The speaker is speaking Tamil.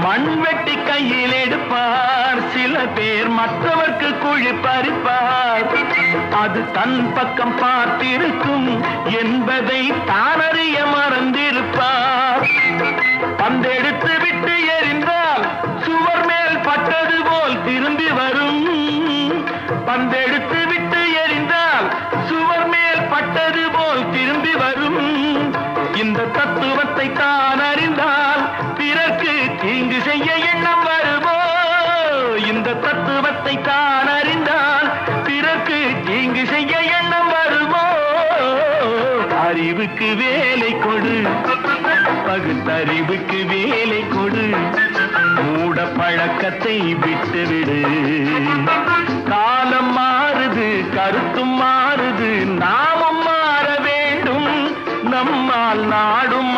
மண்வெட்டி கையில் எடுப்பார், சில பேர் மற்றவர்க்கு குழி பறிப்பார். அது தன் பக்கம் பார்த்திருக்கும் என்பதை தானறிய மறந்திருப்பார். பந்தெடுத்து விட்டு எறிந்தால் சுவர் மேல் பட்டது போல் திரும்பி வரும். பந்தெடுத்து விட்டு எறிந்தால் சுவர் மேல் பட்டது போல் திரும்பி வரும். இந்த தத்துவத்தை தான் அறிந்தால் பிறர்க்கு தீங்கு செய்ய எண்ணம் வருமோ? இந்த தத்துவத்தை தான் அறிந்தால் பிறர்க்கு தீங்கு செய்ய எண்ணம் வருமோ? அறிவுக்கு வேலை கொடு, பகுத்தறிவுக்கு வேலை கொடு, மூட பழக்கத்தை விட்டுவிடு. காலம் மாறுது, கருத்தும் மாறுது, நாமும் மாற வேண்டும், நம்மால் நாடும்